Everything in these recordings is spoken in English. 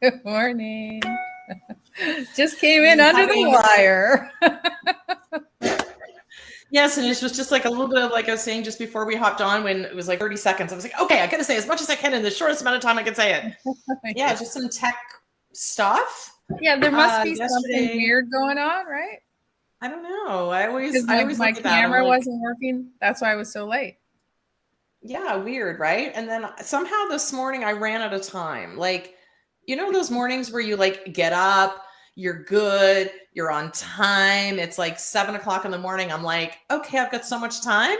Good morning. Just came in under the wire. Yes, and it was just like a little bit of like I was saying just before we hopped on when it was like 30 seconds. I was like, okay, I gotta say as much as I can in the shortest amount of time I can say it. Yeah, just some tech stuff. Yeah, there must be something weird going on, right? I don't know. I always my look at that. camera wasn't working. That's why I was so late. Yeah, weird, right? And then somehow this morning I ran out of time. Like, you know those mornings where you like get up, you're good, you're on time. It's like 7 o'clock in the morning. I'm like, okay, I've got so much time.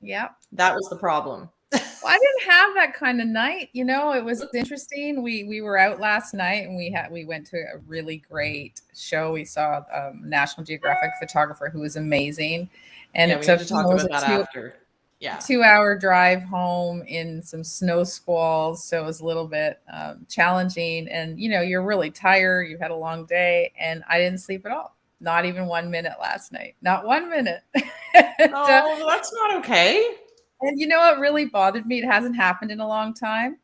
Yeah. That was the problem. Well, I didn't have that kind of night. You know, it was interesting. We were out last night and we went to a really great show. We saw National Geographic Photographer, who was amazing. And yeah, it we took have to talk about that after. Yeah. 2-hour drive home in some snow squalls. So it was a little bit challenging. And, you know, you're really tired. You've had a long day. And I didn't sleep at all. Not even 1 minute last night. Not 1 minute. Oh, that's not okay. And you know what really bothered me? It hasn't happened in a long time.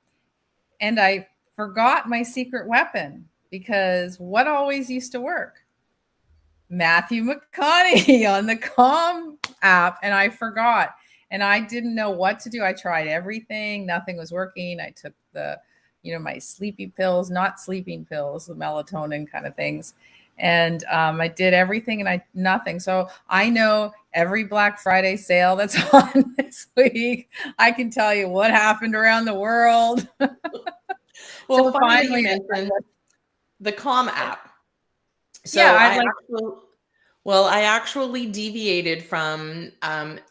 And I forgot my secret weapon, because what always used to work? Matthew McConaughey on the Calm app. And I forgot. And I didn't know what to do. I tried everything. Nothing was working. I took the, you know, my sleepy pills, not sleeping pills, the melatonin kind of things. And I did everything and nothing. So I know every Black Friday sale that's on this week. I can tell you what happened around the world. Well, so finally, you mentioned the Calm app. So yeah, I actually deviated from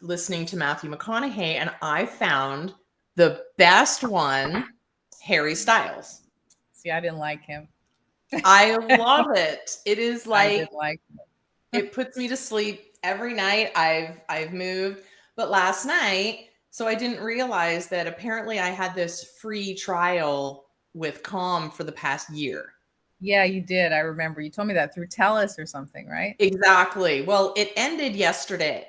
listening to Matthew McConaughey, and I found the best one, Harry Styles. See, I didn't like him. I love it. It is like, it puts me to sleep every night. I've moved, but last night, so I didn't realize that apparently I had this free trial with Calm for the past year. Yeah, you did. I remember you told me that through TELUS or something, right? Exactly. Well, it ended yesterday.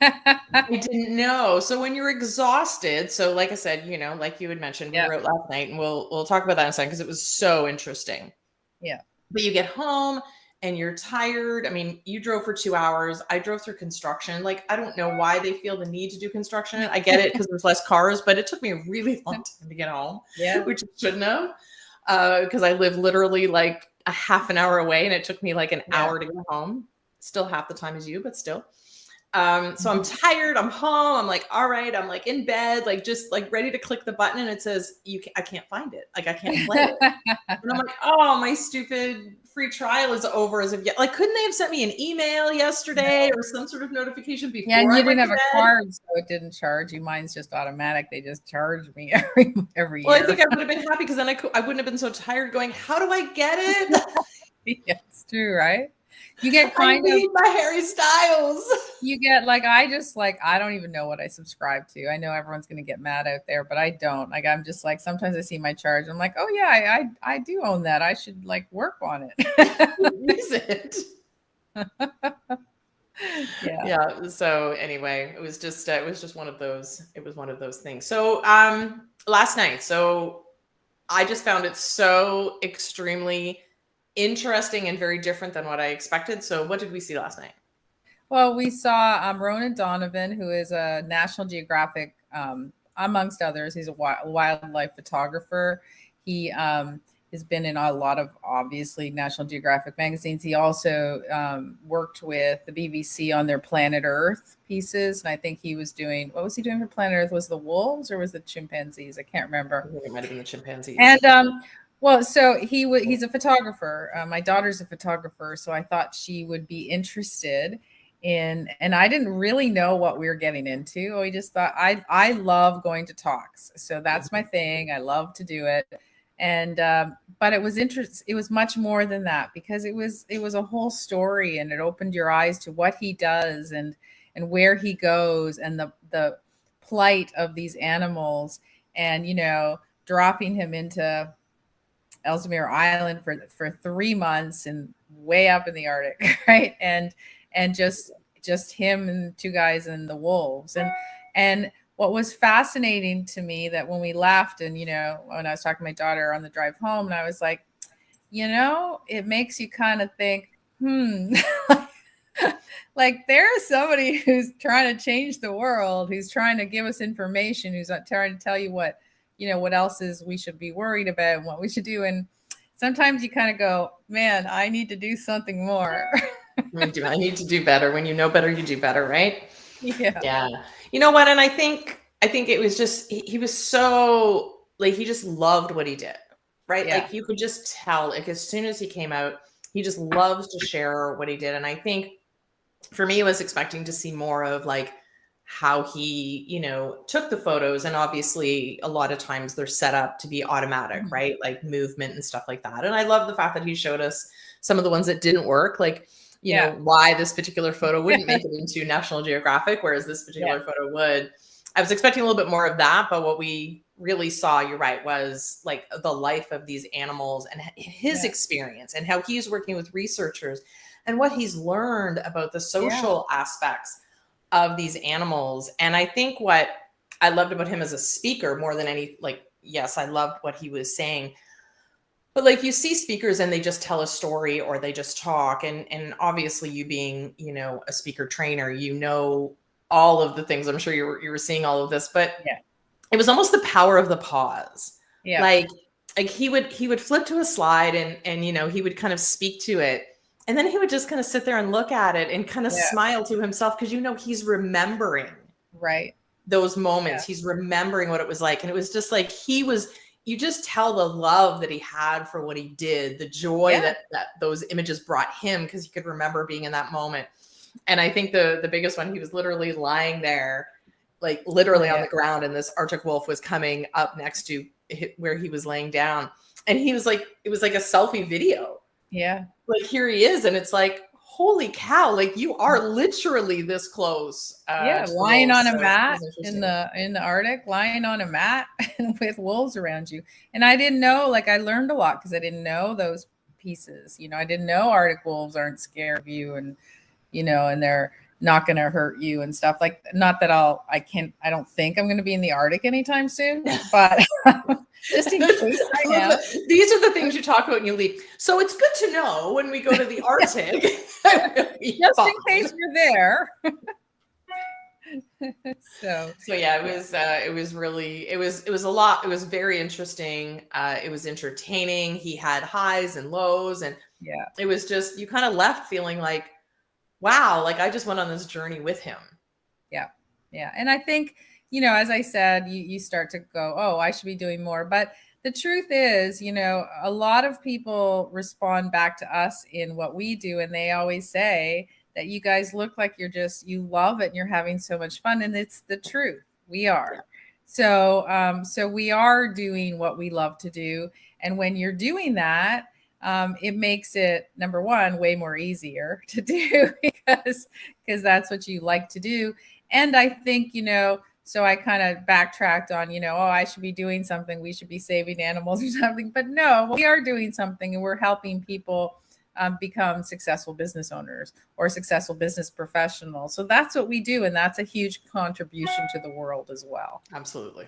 I didn't know. So when you're exhausted, so like I said, you know, like you had mentioned, we were out last night, and we'll talk about that in a second because it was so interesting. Yeah. But you get home and you're tired. I mean, you drove for 2 hours. I drove through construction. Like, I don't know why they feel the need to do construction. I get it because there's less cars, but it took me a really long time to get home, which it shouldn't have. Because I live literally like a half an hour away, and it took me like an hour to get home. Still half the time as you, but still. So I'm tired. I'm home. I'm like, all right. I'm like in bed, like just like ready to click the button, and it says I can't find it. Like I can't play it. And I'm like, oh, my stupid free trial is over as of yet. Like, couldn't they have sent me an email yesterday or some sort of notification before? Yeah, and you didn't have a card, so it didn't charge you. Mine's just automatic. They just charge me every year. Well, I think I would have been happy because then I wouldn't have been so tired going, how do I get it? Yeah, it's true, right? You get I need my Harry Styles. You get like, I don't even know what I subscribe to. I know everyone's going to get mad out there, but I don't. Like, I'm just like, sometimes I see my charge. I'm like, oh yeah, I do own that. I should like work on it. Use it. Yeah. So anyway, it was just one of those. It was one of those things. So last night, so I just found it so extremely interesting and very different than what I expected. So what did we see last night? Well, we saw Ronan Donovan, who is a National Geographic, amongst others. He's a wildlife photographer. He has been in a lot of, obviously, National Geographic magazines. He also worked with the BBC on their Planet Earth pieces. And I think he was doing, what was he doing for Planet Earth? Was it the wolves or was it chimpanzees? I can't remember. I think it might have been the chimpanzees. And well, so he's a photographer. My daughter's a photographer, so I thought she would be interested in, and I didn't really know what we were getting into. We just thought, I love going to talks, so that's my thing. I love to do it. And but it was it was much more than that, because it was a whole story, and it opened your eyes to what he does and where he goes, and the plight of these animals, and, you know, dropping him into Ellesmere Island for 3 months and way up in the Arctic, right? And just him and two guys and the wolves. And what was fascinating to me, that when we left, and when I was talking to my daughter on the drive home, and I was like, it makes you kind of think, like there's somebody who's trying to change the world, who's trying to give us information, who's trying to tell you what else is we should be worried about and what we should do. And sometimes you kind of go, man, I need to do something more. I need to do better. When you know better, you do better, right? Yeah. Yeah. You know what? And I think it was just, he was so, like, he just loved what he did, right? Yeah. Like you could just tell, like, as soon as he came out, he just loves to share what he did. And I think for me, I was expecting to see more of like how he, took the photos. And obviously a lot of times they're set up to be automatic, Mhm. right? Like movement and stuff like that. And I love the fact that he showed us some of the ones that didn't work. Like, Yeah. why this particular photo wouldn't make it into National Geographic, whereas this particular photo would. I was expecting a little bit more of that, but what we really saw, you're right, was like the life of these animals and his experience and how he's working with researchers and what he's learned about the social aspects of these animals. And I think what I loved about him as a speaker more than any, like, yes, I loved what he was saying, but like you see speakers and they just tell a story or they just talk. And obviously you being, a speaker trainer, all of the things. I'm sure you were seeing all of this, but it was almost the power of the pause. Yeah. Like he would flip to a slide and he would kind of speak to it. And then he would just kind of sit there and look at it and kind of smile to himself because he's remembering those moments. He's remembering what it was like. And it was just like you just tell the love that he had for what he did, the joy that those images brought him because he could remember being in that moment. And I think the biggest one, he was literally lying there, like literally on the ground, and this Arctic wolf was coming up next to where he was laying down. And he was like, it was like a selfie video. Yeah. Like here he is. And it's like, holy cow, like you are literally this close. Lying on a mat in the Arctic, lying on a mat with wolves around you. And I didn't know, like I learned a lot because I didn't know those pieces. I didn't know Arctic wolves aren't scared of you and and they're not going to hurt you and stuff. Like, not that I don't think I'm going to be in the Arctic anytime soon, but just in case I am. These are the things you talk about when you leave. So it's good to know when we go to the Arctic. Just in case you're there. So yeah, it was really, it was a lot. It was very interesting. It was entertaining. He had highs and lows, and it was just, you kind of left feeling like, wow, like I just went on this journey with him. Yeah. And I think, as I said, you start to go, oh, I should be doing more. But the truth is, a lot of people respond back to us in what we do. And they always say that you guys look like you love it and you're having so much fun. And it's the truth. We are. So we are doing what we love to do. And when you're doing that, it makes it, number one, way more easier to do because that's what you like to do. And I think, so I kind of backtracked on, oh, I should be doing something. We should be saving animals or something. But no, we are doing something and we're helping people become successful business owners or successful business professionals. So that's what we do. And that's a huge contribution to the world as well. Absolutely.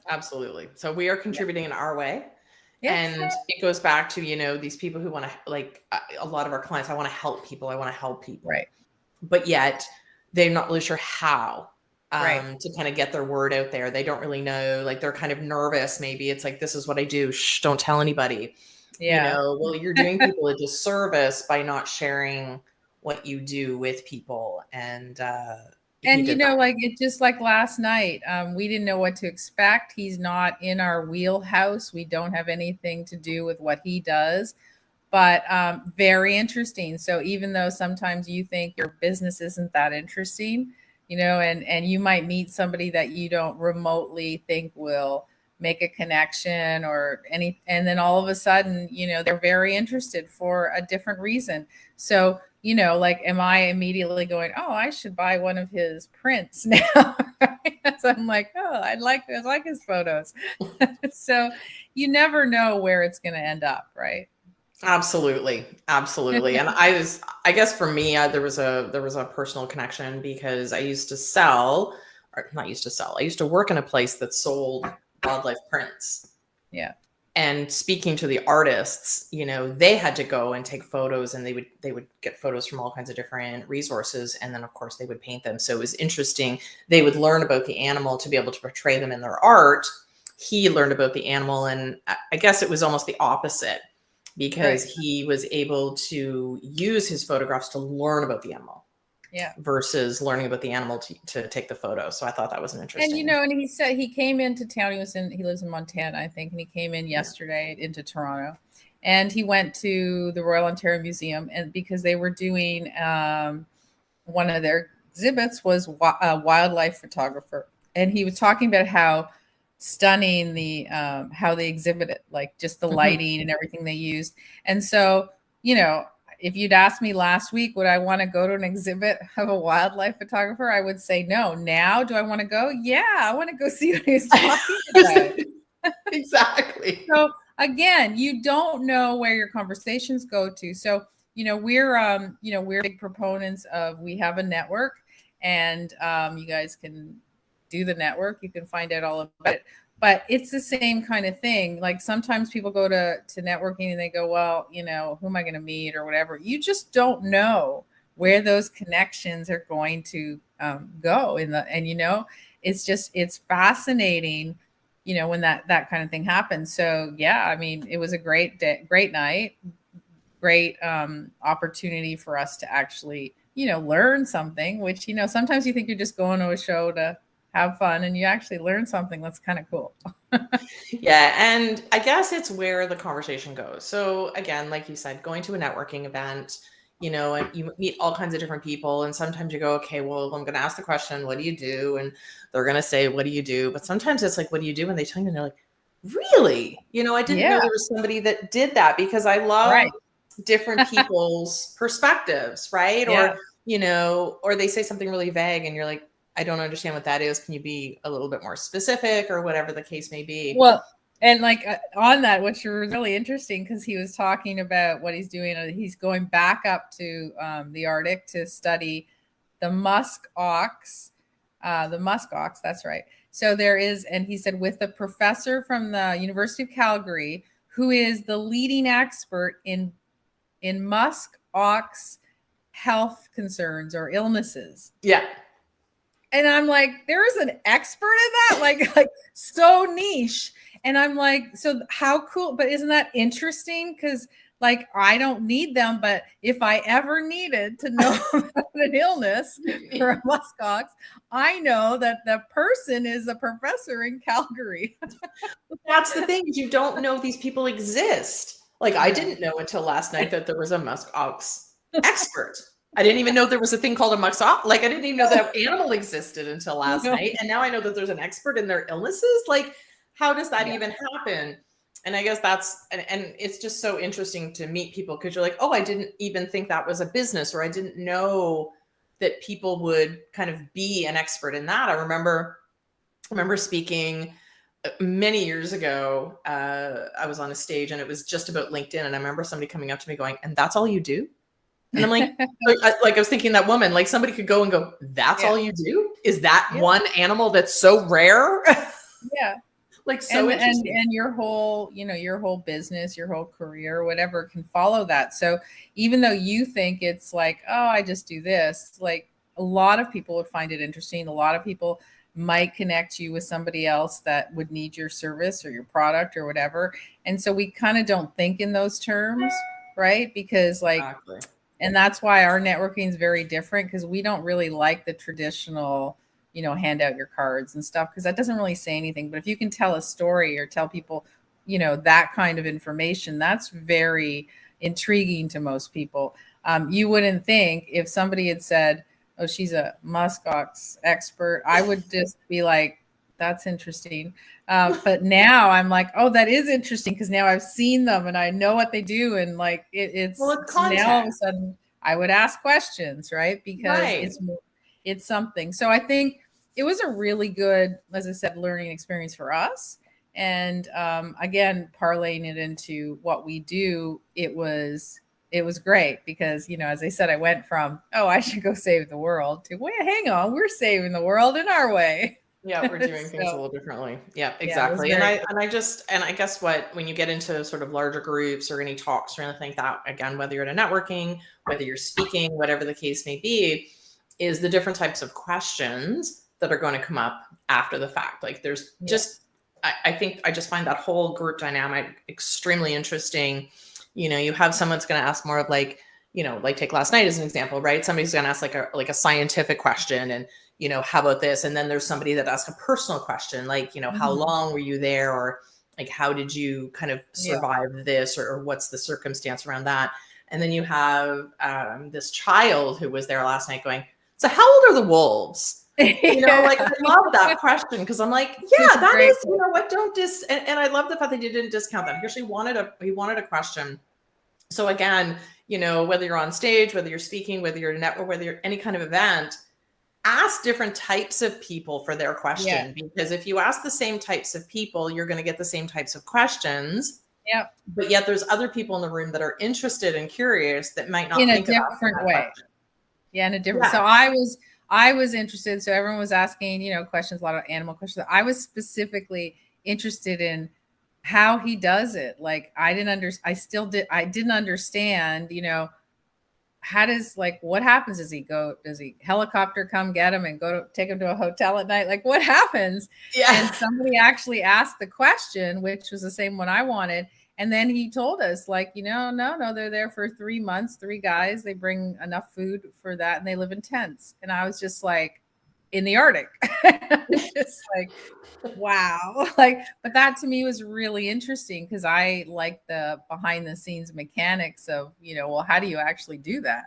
Absolutely. So we are contributing in our way. And it goes back to, these people who want to, like a lot of our clients, I want to help people. Right. But yet they're not really sure how to kind of get their word out there. They don't really know, like they're kind of nervous. Maybe it's like, this is what I do. Shh, don't tell anybody. Well, you're doing people a disservice by not sharing what you do with people. And like it, just like last night, we didn't know what to expect. He's not in our wheelhouse. We don't have anything to do with what he does, but very interesting. So even though sometimes you think your business isn't that interesting, and you might meet somebody that you don't remotely think will make a connection and then all of a sudden, they're very interested for a different reason. So like, am I immediately going, oh, I should buy one of his prints now? So I'm like, oh, I like his photos. So you never know where it's going to end up, right? Absolutely. And I guess for me, there was a personal connection because I used to sell or not used to sell. I used to work in a place that sold wildlife prints. Yeah. And speaking to the artists, you know, they had to go and take photos, and they would get photos from all kinds of different resources, and then of course they would paint them. So it was interesting. They would learn about the animal to be able to portray them in their art. He learned about the animal, and I guess it was almost the opposite, because he was able to use his photographs to learn about the animal. Yeah. Versus learning about the animal to take the photo. So I thought that was an interesting. And, you know, and he said he came into town. He lives in Montana, I think. And he came in yesterday into Toronto, and he went to the Royal Ontario Museum, and because they were doing one of their exhibits was a wildlife photographer. And he was talking about how stunning the how they exhibit it, like just the lighting and everything they used. And so, you know, if you'd asked me last week, would I want to go to an exhibit of a wildlife photographer? I would say no. Now, do I want to go? Yeah, I want to go see what he's talking about. Exactly. So again, you don't know where your conversations go to. So, you know, we're big proponents of, we have a network, and you guys can do the network. You can find out all about it. But it's the same kind of thing. Like sometimes people go to networking and they go, well, you know, who am I going to meet or whatever. You just don't know where those connections are going to go and, you know, it's fascinating, you know, when that kind of thing happens. So yeah, I mean, it was a great day, great night, great opportunity for us to actually, you know, learn something, which, you know, sometimes you think you're just going to a show to have fun, and you actually learn something that's kind of cool. Yeah. And I guess it's where the conversation goes. So again, like you said, going to a networking event, you know, and you meet all kinds of different people. And sometimes you go, okay, well, I'm going to ask the question, what do you do? And they're going to say, what do you do? But sometimes it's like, what do you do? And they tell you, and they're like, really? You know, I didn't know there was somebody that did that, because I love different people's perspectives, right? Yeah. Or, you know, or they say something really vague and you're like, I don't understand what that is. Can you be a little bit more specific, or whatever the case may be? Well, and like on that, which was really interesting, because he was talking about what he's doing. He's going back up to the Arctic to study the musk ox. That's right. So there is, and he said, with a professor from the University of Calgary, who is the leading expert in musk ox health concerns or illnesses. Yeah. And I'm like, there is an expert in that, like so niche. And I'm like, so how cool, but isn't that interesting? Because like, I don't need them, but if I ever needed to know about an illness for a muskox, I know that the person is a professor in Calgary. That's the thing, is you don't know these people exist. Like I didn't know until last night that there was a muskox expert. I didn't even know there was a thing called a muskox. Like I didn't even know that animal existed until last night. And now I know that there's an expert in their illnesses. Like, how does that even happen? And I guess that's, and it's just so interesting to meet people, because you're like, oh, I didn't even think that was a business, or I didn't know that people would kind of be an expert in that. I remember speaking many years ago. I was on a stage and it was just about LinkedIn. And I remember somebody coming up to me going, and that's all you do? And I'm like, I was thinking that woman, like somebody could go and go, that's all you do? Is that one animal that's so rare? Yeah. Like so interesting. And your whole, you know, your whole business, your whole career, whatever, can follow that. So even though you think it's like, oh, I just do this, like a lot of people would find it interesting. A lot of people might connect you with somebody else that would need your service or your product or whatever. And so we kind of don't think in those terms, right? Because like, and that's why our networking is very different, because we don't really like the traditional, you know, hand out your cards and stuff, because that doesn't really say anything. But if you can tell a story or tell people, you know, that kind of information, that's very intriguing to most people. You wouldn't think, if somebody had said, oh, she's a muskox expert, I would just be like, that's interesting. But now I'm like, oh, that is interesting, because now I've seen them and I know what they do. And like, it's now all of a sudden I would ask questions, right? Because it's something. So I think it was a really good, as I said, learning experience for us. And again, parlaying it into what we do, it was it was great because, as I said, I went from, oh, I should go save the world to, wait, hang on, we're saving the world in our way. Yeah, we're doing things a So little differently. Yeah, yeah, it was exactly. And very I guess what, when you get into sort of larger groups or any talks or anything like that, again, whether you're at a networking, whether you're speaking, whatever the case may be, is the different types of questions that are going to come up after the fact. Like there's just, I think I just find that whole group dynamic extremely interesting. You have someone's going to ask more of like, like take last night as an example, right? Somebody's going to ask like a scientific question and, how about this? And then there's somebody that asks a personal question, like, how long were you there? Or like, how did you kind of survive this? Or what's the circumstance around that? And then you have this child who was there last night going, so how old are the wolves? Like I love that question because I'm like, yeah, that is, what don't and I love the fact that you didn't discount that. He actually wanted a question. So again, whether you're on stage, whether you're speaking, whether you're a network, whether you're any kind of event, ask different types of people for their question, because if you ask the same types of people, you're going to get the same types of questions. Yeah. But yet there's other people in the room that are interested and curious that might not in think a different way. question. Yeah, in a different. So I was interested. So everyone was asking, questions, a lot of animal questions. I was specifically interested in how he does it. Like I didn't understand, how does, like, what happens? Does he helicopter come get him and take him to a hotel at night? Like what happens? Yeah. And somebody actually asked the question, which was the same one I wanted. And then he told us like, no, they're there for 3 months, 3 guys, they bring enough food for that. And they live in tents. And I was just like, in the Arctic. Just like, wow. Like, but that to me was really interesting because I like the behind the scenes mechanics of, well, how do you actually do that?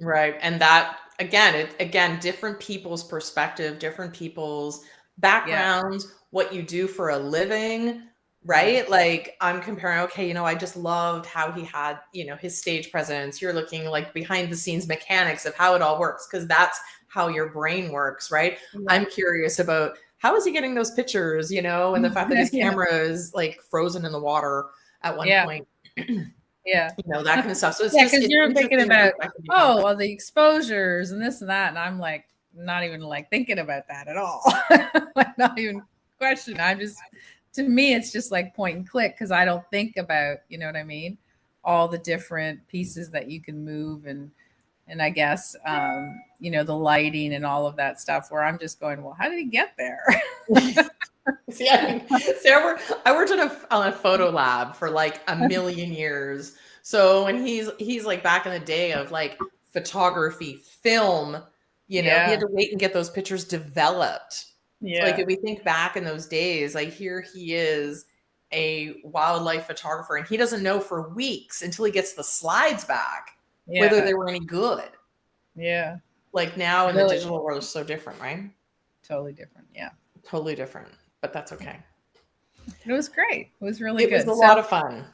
Right. And that again, different people's perspective, different people's backgrounds, what you do for a living, right? Like I'm comparing, okay, I just loved how he had, his stage presence. You're looking like behind the scenes mechanics of how it all works, because that's how your brain works, right? I'm curious about how is he getting those pictures, and the fact that his camera is like frozen in the water at one point. That kind of stuff. So it's because you're thinking about, well, the exposures and this and that. And I'm like, not even like thinking about that at all. Like not even question. To me, it's just like point and click because I don't think about, you know what I mean? All the different pieces that you can move and I guess, the lighting and all of that stuff where I'm just going, well, how did he get there? See, I worked on a photo lab for like a million years. So when he's like back in the day of like photography, film, he had to wait and get those pictures developed. Yeah. Like if we think back in those days, like here he is, a wildlife photographer, and he doesn't know for weeks until he gets the slides back whether they were any good. Yeah. Like now in the digital world is so different, right? Totally different. Yeah. Totally different. But that's okay. It was great. It was really good. It was a lot of fun.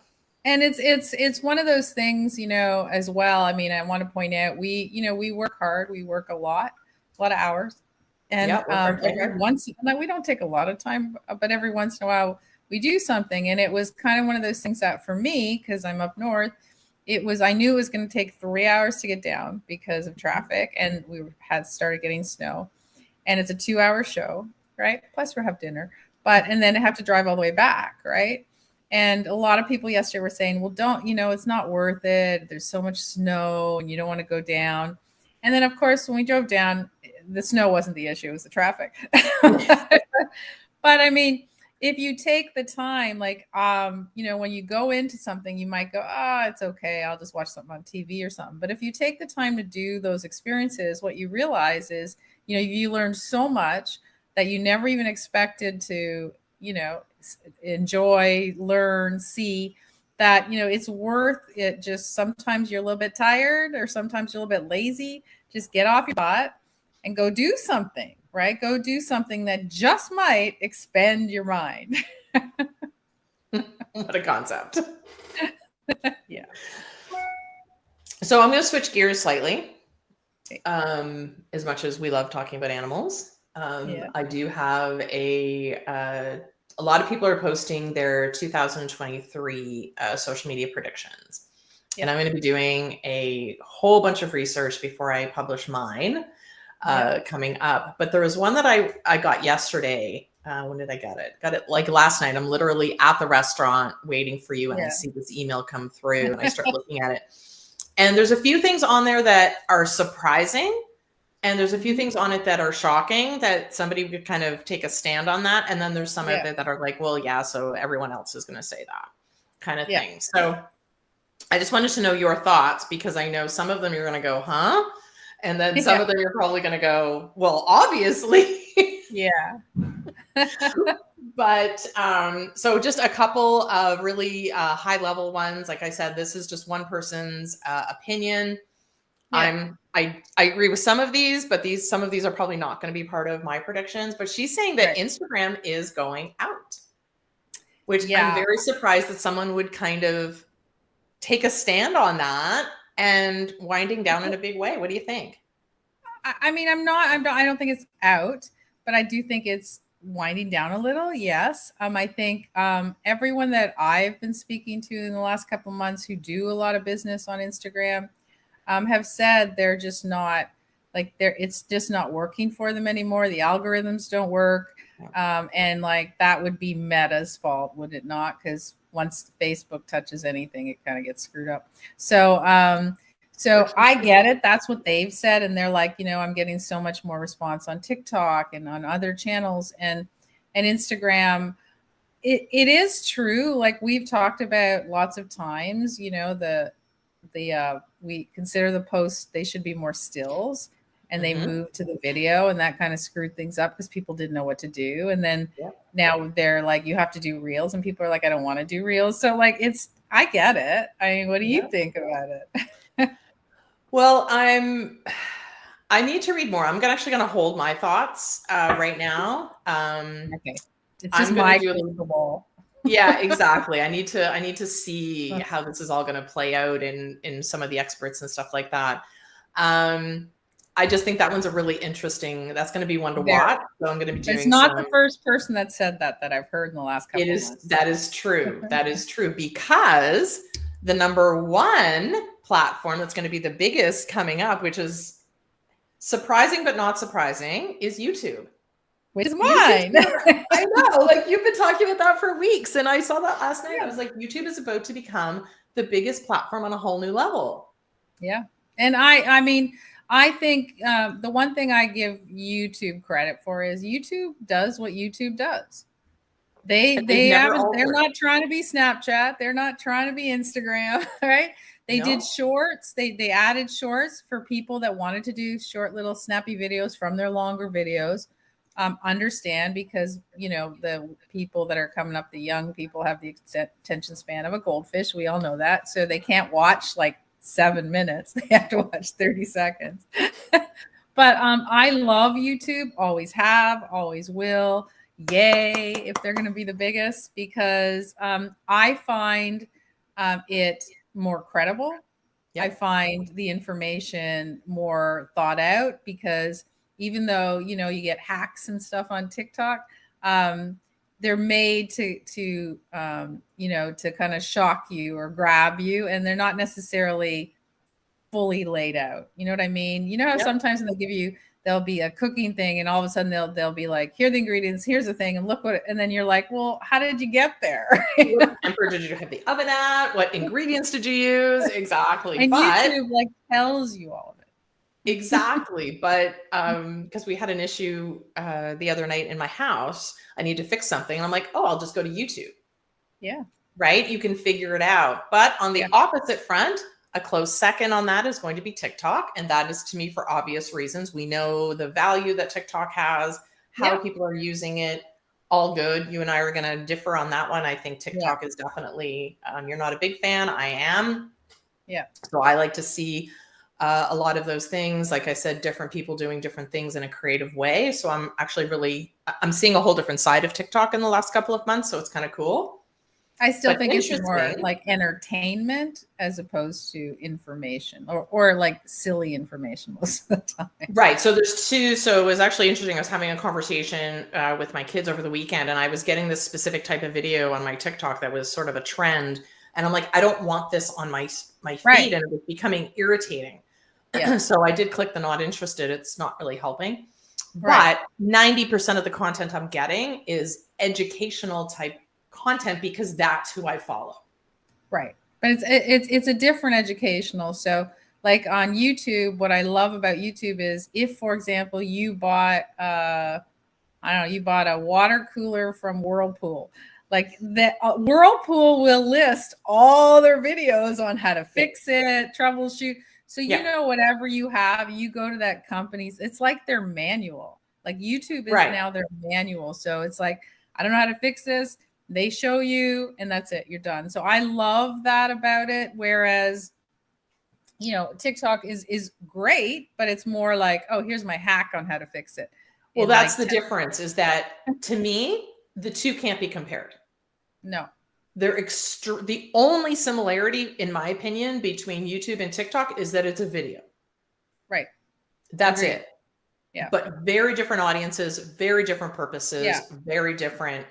And it's one of those things, as well. I mean, I want to point out we work hard. We work a lot of hours. And every once, like, we don't take a lot of time, but every once in a while we do something. And it was kind of one of those things that for me, because I'm up north, I knew it was going to take 3 hours to get down because of traffic. And we had started getting snow. And it's a 2-hour show, right? Plus we'll have dinner. And then I have to drive all the way back, right? And a lot of people yesterday were saying, well, don't, it's not worth it. There's so much snow and you don't want to go down. And then, of course, when we drove down, the snow wasn't the issue. It was the traffic. But I mean, if you take the time, like, when you go into something, you might go, it's okay. I'll just watch something on TV or something. But if you take the time to do those experiences, what you realize is, you learn so much that you never even expected to, enjoy, learn, see, that, it's worth it. Just sometimes you're a little bit tired or sometimes you're a little bit lazy. Just get off your butt and go do something, right? Go do something that just might expand your mind. What a concept. Yeah. So I'm going to switch gears slightly. As much as we love talking about animals, I do have a lot of people are posting their 2023 social media predictions. and I'm going to be doing a whole bunch of research before I publish mine coming up. But there was one that I got yesterday. When did I get it? Got it like last night. I'm literally at the restaurant waiting for you, and I see this email come through, and I start looking at it. And there's a few things on there that are surprising, and there's a few things on it that are shocking that somebody would kind of take a stand on that. And then there's some of it that are like, well, yeah, so everyone else is going to say that kind of thing. So I just wanted to know your thoughts, because I know some of them you're going to go, huh? And then some of them you're probably going to go, well, obviously. But so just a couple of really high level ones. Like I said, this is just one person's opinion. I agree with some of these, but some of these are probably not going to be part of my predictions. But she's saying that Instagram is going out, which I'm very surprised that someone would kind of take a stand on that and winding down in a big way. What do you think? I mean, I don't think it's out, but I do think it's winding down a little. Yes. I think everyone that I've been speaking to in the last couple of months who do a lot of business on Instagram have said they're just not it's just not working for them anymore. The algorithms don't work. And like that would be Meta's fault, would it not? Because once Facebook touches anything, it kind of gets screwed up. So I get it. That's what they've said. And they're like, I'm getting so much more response on TikTok and on other channels and Instagram. It is true. Like we've talked about lots of times, we consider the posts, they should be more stills, and they moved to the video, and that kind of screwed things up because people didn't know what to do. And then now they're like, you have to do reels, and people are like, I don't want to do reels. So like, I get it. I mean, what do you think about it? Well, I need to read more. I'm actually going to hold my thoughts right now. Okay. It's just my crystal ball. Yeah, exactly. I need to see how this is all going to play out in some of the experts and stuff like that. I just think that one's a really interesting, that's going to be one to watch. So I'm going to be doing. It's not the first person that said that I've heard in the last couple of months. That is true. That is true, because the number one platform that's going to be the biggest coming up, which is surprising but not surprising, is YouTube. Which is mine. I know, like you've been talking about that for weeks, and I saw that last night. I was like, YouTube is about to become the biggest platform on a whole new level. Yeah, and I mean, I think the one thing I give YouTube credit for is YouTube does what YouTube does. They're not trying to be Snapchat. They're not trying to be Instagram, right? They did shorts. They added shorts for people that wanted to do short little snappy videos from their longer videos. Understand, because the people that are coming up, the young people, have the attention span of a goldfish. We all know that. So they can't watch like 7 minutes. They have to watch 30 seconds. But I love YouTube. Always have, always will. Yay, if they're going to be the biggest, because I find it more credible. I find the information more thought out, because even though, you get hacks and stuff on TikTok, they're made to kind of shock you or grab you, and they're not necessarily fully laid out. You know what I mean? You know how sometimes when there'll be a cooking thing, and all of a sudden they'll be like, here are the ingredients, here's the thing, and look and then you're like, well, how did you get there? What temperature did you have the oven at? What ingredients did you use? Exactly. And YouTube like tells you all of it. Exactly. But because we had an issue the other night in my house, I need to fix something. And I'm like, oh, I'll just go to YouTube. Yeah. Right? You can figure it out. But on the opposite front, a close second on that is going to be TikTok. And that is, to me, for obvious reasons. We know the value that TikTok has, how people are using it. All good. You and I are going to differ on that one. I think TikTok is definitely, you're not a big fan. I am. Yeah. So I like to see a lot of those things. Like I said, different people doing different things in a creative way. So I'm actually I'm seeing a whole different side of TikTok in the last couple of months. So it's kind of cool. I still think it's more like entertainment as opposed to information, or like silly information most of the time. Right. So there's two. So it was actually interesting. I was having a conversation with my kids over the weekend, and I was getting this specific type of video on my TikTok that was sort of a trend And I'm like, I don't want this on my feed. Right. And it was becoming irritating. Yeah. So I did click the not interested. It's not really helping. Right. But 90% of the content I'm getting is educational type content because that's who I follow. Right. But it's a different educational. So like on YouTube, what I love about YouTube is if, for example, you bought I don't know, you bought a water cooler from Whirlpool. Like that Whirlpool will list all their videos on how to fix it, troubleshoot. So you Yeah. know whatever you have, you go to that company's. It's like their manual. Like YouTube is Right. now their manual. So it's like, I don't know how to fix this. They show you and that's it. You're done. So I love that about it. Whereas, you know, TikTok is great, but it's more like, oh, here's my hack on how to fix it. Well, In that's like the difference is that to me, the two can't be compared. no. They're the only similarity, in my opinion, between YouTube and TikTok is that it's a video. Right. That's Agreed. it. Yeah. But very different audiences, very different purposes, Yeah. very different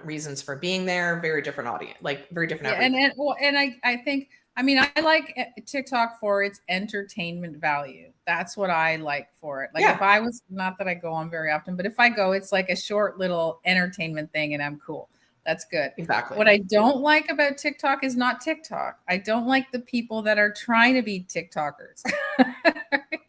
reasons for being there, very different audience, like very different. Yeah, and I think, I mean, I like TikTok for its entertainment value. That's what I like for it. Like if I was, not that I go on very often, but if I go, it's like a short little entertainment thing and I'm cool. That's good. Exactly. What I don't like about TikTok is not TikTok. I don't like the people that are trying to be TikTokers.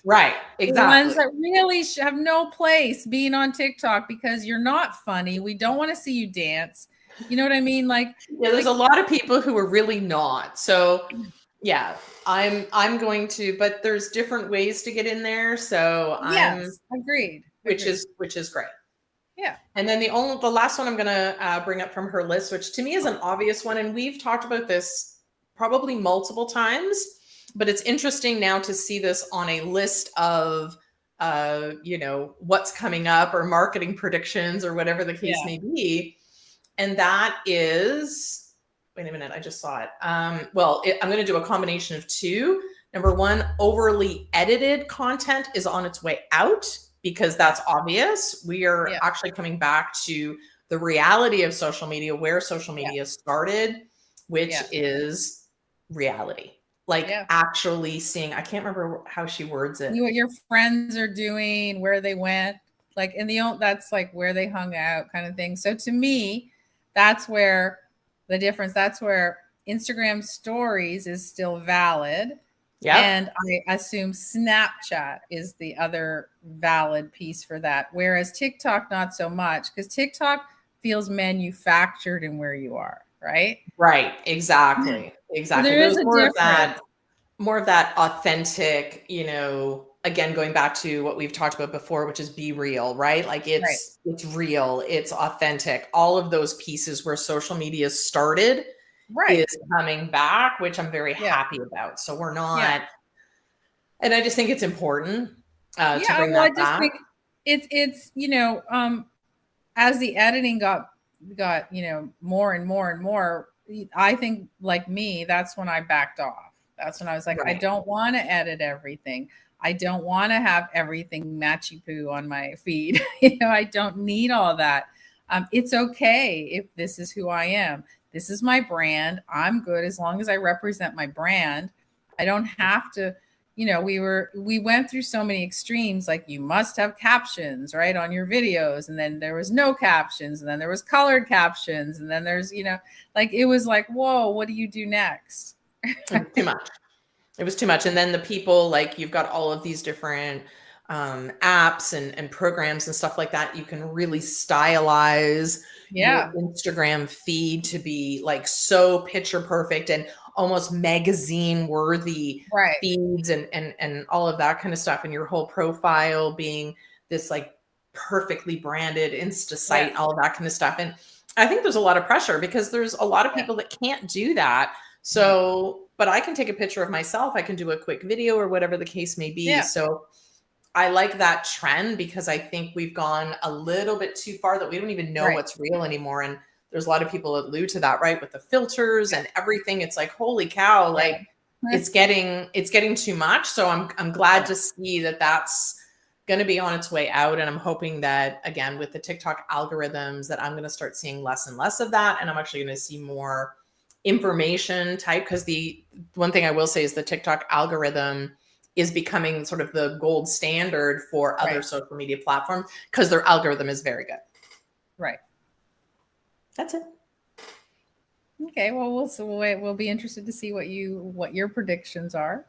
Right. Exactly. The ones that really have no place being on TikTok because you're not funny. We don't want to see you dance. You know what I mean? Like, yeah, there's a lot of people who are really not. So yeah, I'm going to, but there's different ways to get in there. So yes, agreed. Which is great. Yeah. And then the last one I'm going to bring up from her list, which to me is an obvious one. And we've talked about this probably multiple times, but it's interesting now to see this on a list of, you know, what's coming up or marketing predictions or whatever the case may be. And that is, wait a minute, I just saw it. I'm going to do a combination of two. Number one, overly edited content is on its way out because that's obvious. We are actually coming back to the reality of social media, where social media started, which is reality. Like actually seeing, I can't remember how she words it. What your friends are doing, where they went, like that's like where they hung out kind of thing. So to me, that's where the difference, that's where Instagram stories is still valid. Yeah. And I assume Snapchat is the other valid piece for that. Whereas TikTok, not so much, because TikTok feels manufactured in where you are, right? Right. Exactly. Exactly. So there is a difference. More of that authentic, you know, again, going back to what we've talked about before, which is be real, right? Like it's real, it's authentic. All of those pieces where social media started is coming back, which I'm very happy about. So we're not, and I just think it's important to bring that back. Think it's, you know, as the editing got, you know, more and more and more, I think like me, that's when I backed off. That's when I was like, I don't want to edit everything. I don't want to have everything matchy poo on my feed. You know, I don't need all that. It's okay if this is who I am. This is my brand. I'm good as long as I represent my brand. I don't have to, you know, we went through so many extremes, like you must have captions, right, on your videos. And then there was no captions. And then there was colored captions. And then there's, you know, like, it was like, whoa, what do you do next? Too much. It was too much. And then the people, like you've got all of these different apps and programs and stuff like that. You can really stylize your Instagram feed to be like so picture perfect and almost magazine worthy feeds and all of that kind of stuff. And your whole profile being this like perfectly branded Insta site, all of that kind of stuff. And I think there's a lot of pressure because there's a lot of people that can't do that. So, but I can take a picture of myself. I can do a quick video or whatever the case may be. So I like that trend because I think we've gone a little bit too far that we don't even know what's real anymore. And there's a lot of people that allude to that, right? With the filters and everything. It's like, holy cow, like it's getting too much. So I'm glad to see that that's going to be on its way out. And I'm hoping that, again, with the TikTok algorithms, that I'm going to start seeing less and less of that. And I'm actually going to see more information type, because the one thing I will say is the TikTok algorithm is becoming sort of the gold standard for other Right. social media platforms because their algorithm is very good. Right. That's it. Okay. Well, we'll be interested to see what your predictions are.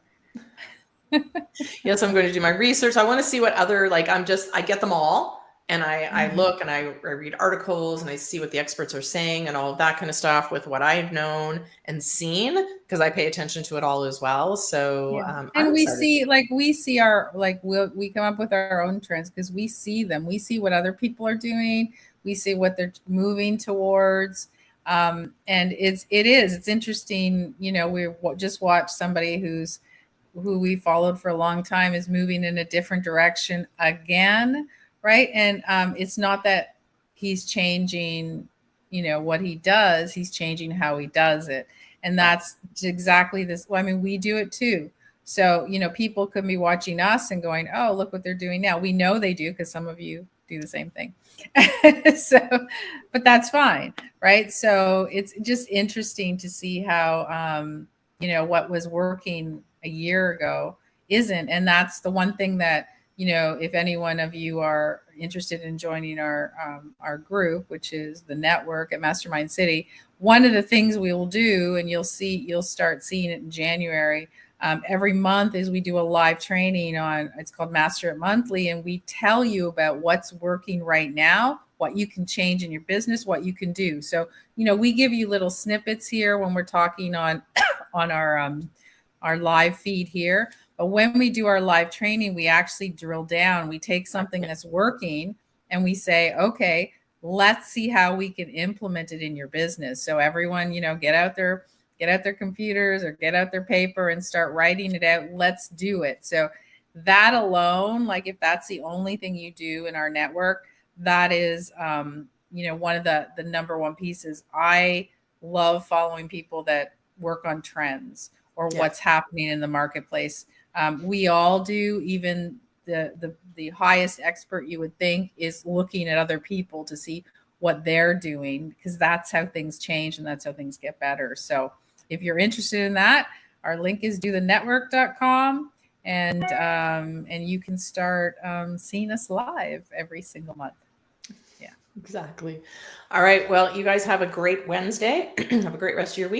Yes, I'm going to do my research. I want to see what other, like, I get them all, and I look and I read articles and I see what the experts are saying and all of that kind of stuff with what I've known and seen, because I pay attention to it all as well. So I'm And excited. we see our, like, we come up with our own trends because we see them. We see what other people are doing. We see what they're moving towards. And it's interesting. You know, we just watched somebody who we followed for a long time is moving in a different direction again, right? And it's not that he's changing, you know, what he does, he's changing how he does it. And that's exactly this. Well, I mean, we do it too. So, you know, people could be watching us and going, oh, look what they're doing now. We know they do because some of you do the same thing. So, but that's fine, right? So it's just interesting to see how, you know, what was working a year ago isn't. And that's the one thing that, you know, if any one of you are interested in joining our group, which is the network at Mastermind City, one of the things we will do, and you'll start seeing it in January, every month, is we do a live training on, it's called Master It Monthly, and we tell you about what's working right now, what you can change in your business, what you can do. So, you know, we give you little snippets here when we're talking on our live feed here. But when we do our live training, we actually drill down. We take something that's working and we say, okay, let's see how we can implement it in your business. So everyone, you know, get out their computers or get out their paper and start writing it out. Let's do it. So that alone, like if that's the only thing you do in our network, that is, you know, one of the number one pieces. I love following people that work on trends or what's happening in the marketplace. We all do. Even the highest expert you would think is looking at other people to see what they're doing, because that's how things change and that's how things get better. So if you're interested in that, our link is dothenetwork.com, and you can start seeing us live every single month. Yeah, exactly. All right. Well, you guys have a great Wednesday. Have a great rest of your week.